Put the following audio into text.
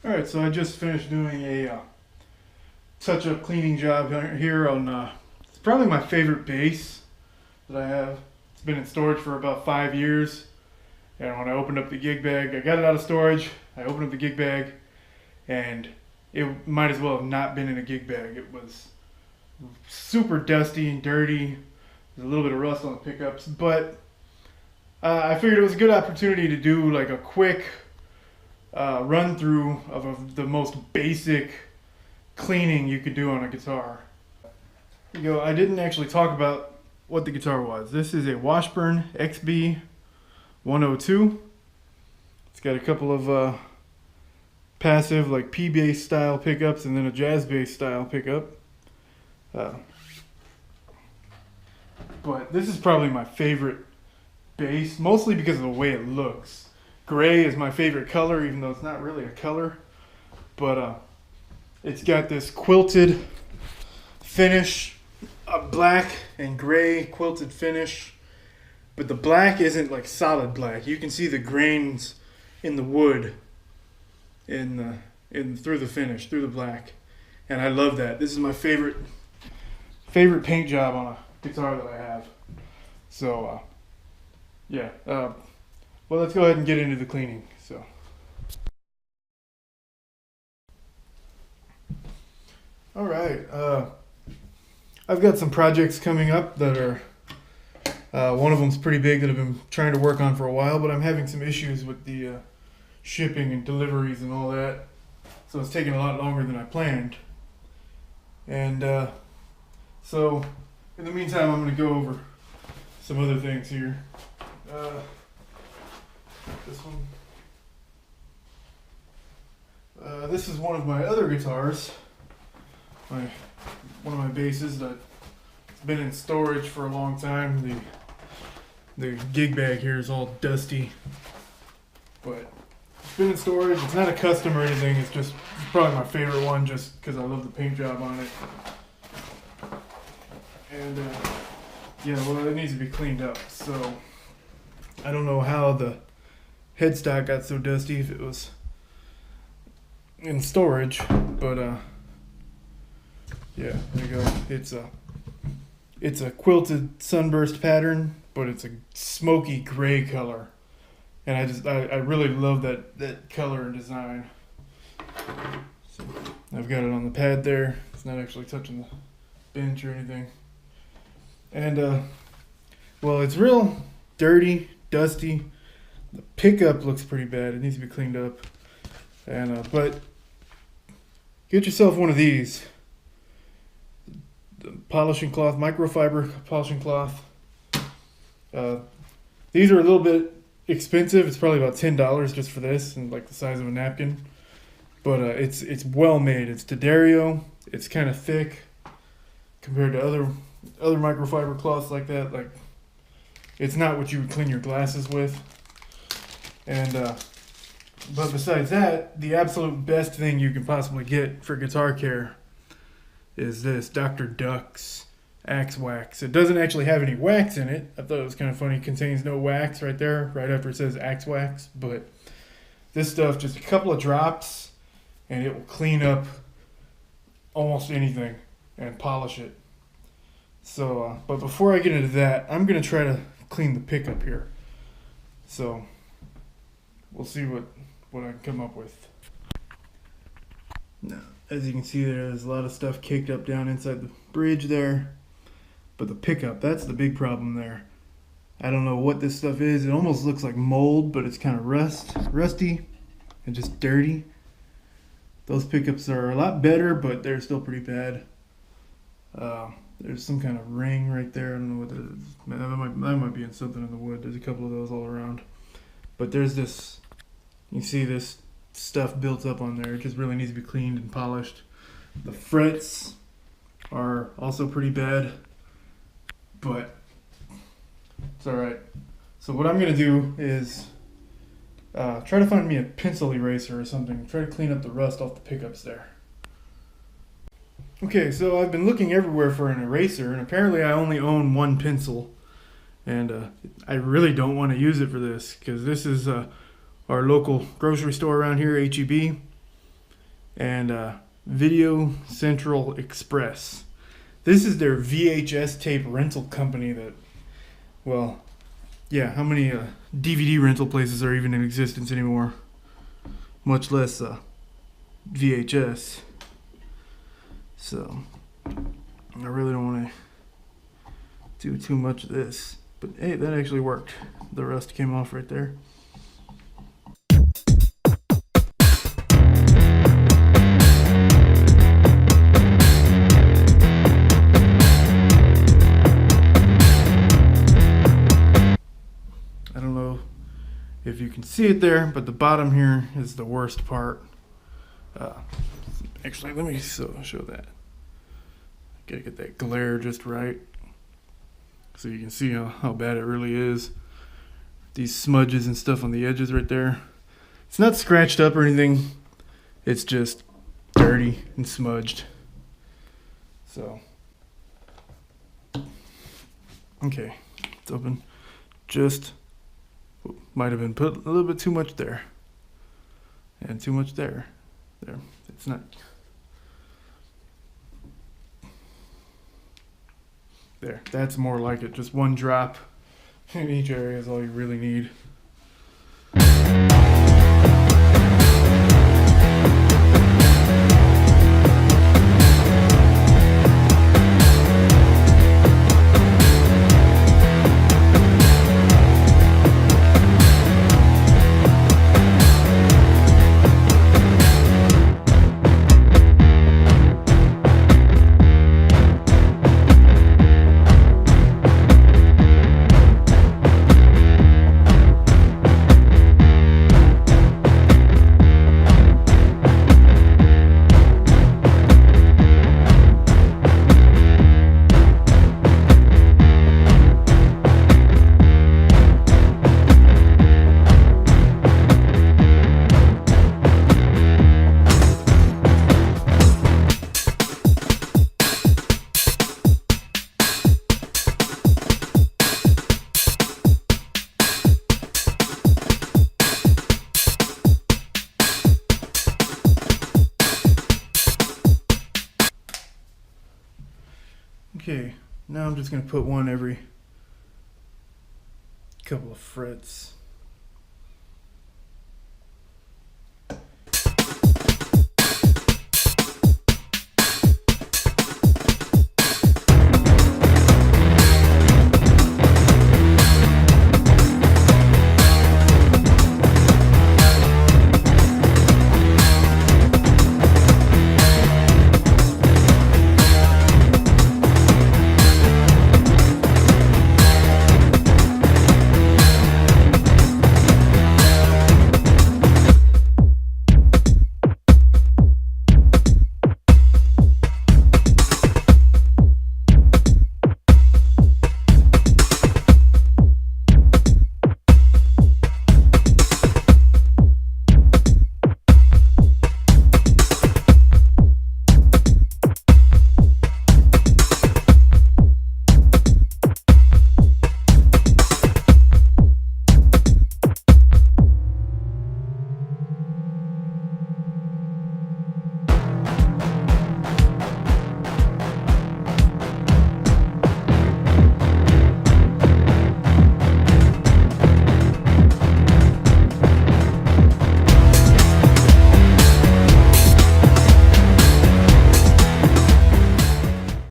Alright, so I just finished doing a touch-up cleaning job here on, it's probably my favorite bass that I have. It's been in storage for about 5 years, and when I opened up the gig bag, I got it out of storage, I opened up the gig bag, and it might as well have not been in a gig bag. It was super dusty and dirty. There's a little bit of rust on the pickups, but I figured it was a good opportunity to do like a quick run through of the most basic cleaning you could do on a guitar. Here you go. I didn't actually talk about what the guitar was. This is a Washburn XB 102. It's got a couple of passive like P bass style pickups and then a jazz bass style pickup. But this is probably my favorite bass, mostly because of the way it looks. Gray is my favorite color, even though it's not really a color. But it's got this quilted finish, a black and gray quilted finish. But the black isn't like solid black. You can see the grains in the wood through the finish, through the black. And I love that. This is my favorite paint job on a guitar that I have. So yeah. Well, let's go ahead and get into the cleaning. So, all right. I've got some projects coming up that are. One of them's pretty big that I've been trying to work on for a while, but I'm having some issues with the shipping and deliveries and all that. So it's taking a lot longer than I planned. And so, in the meantime, I'm going to go over some other things here. This one. This is one of my other guitars. One of my basses that's been in storage for a long time. The gig bag here is all dusty, but it's been in storage. It's not a custom or anything. It's probably my favorite one just because I love the paint job on it. And yeah, well, it needs to be cleaned up. So I don't know how the headstock got so dusty if it was in storage, but yeah, there you go. It's a quilted sunburst pattern, but it's a smoky gray color, and I really love that color and design. So I've got it on the pad there. It's not actually touching the bench or anything, and well, it's real dirty, dusty. The pickup looks pretty bad. It needs to be cleaned up. And but get yourself one of these. The polishing cloth, microfiber polishing cloth. These are a little bit expensive. It's probably about $10 just for this, and like the size of a napkin. But it's well made. It's D'Addario. It's kind of thick compared to other microfiber cloths like that. Like, it's not what you would clean your glasses with. And but besides that, the absolute best thing you can possibly get for guitar care is this Dr. Duck's Axe Wax. It doesn't actually have any wax in it. I thought it was kind of funny. It contains no wax right there, right after it says Axe Wax. But this stuff, just a couple of drops, and it will clean up almost anything and polish it. So, but before I get into that, I'm going to try to clean the pickup here. So we'll see what I can come up with. Now, as you can see, there's a lot of stuff caked up down inside the bridge there. But the pickup, that's the big problem there. I don't know what this stuff is. It almost looks like mold, but it's kind of rusty and just dirty. Those pickups are a lot better, but they're still pretty bad. There's some kind of ring right there. I don't know what that is. That might be in something in the wood. There's a couple of those all around. But there's this, you see this stuff built up on there. It just really needs to be cleaned and polished. The frets are also pretty bad, but it's alright. So what I'm going to do is try to find me a pencil eraser or something. Try to clean up the rust off the pickups there. Okay, so I've been looking everywhere for an eraser, and apparently I only own one pencil. And I really don't want to use it for this, because this is our local grocery store around here, H-E-B. and Video Central Express. This is their VHS tape rental company that, well, yeah, how many DVD rental places are even in existence anymore? Much less VHS. So, I really don't want to do too much of this. But hey, that actually worked. The rust came off right there. I don't know if you can see it there, but the bottom here is the worst part. Actually, let me show that. Gotta get that glare just right so you can see how bad it really is. These smudges and stuff on the edges right there. It's not scratched up or anything. It's just dirty and smudged. So, okay, it's open. Just might have been put a little bit too much there. And too much there. There. It's not. There. That's more like it. Just one drop in each area is all you really need. Okay, now I'm just going to put one every couple of frets.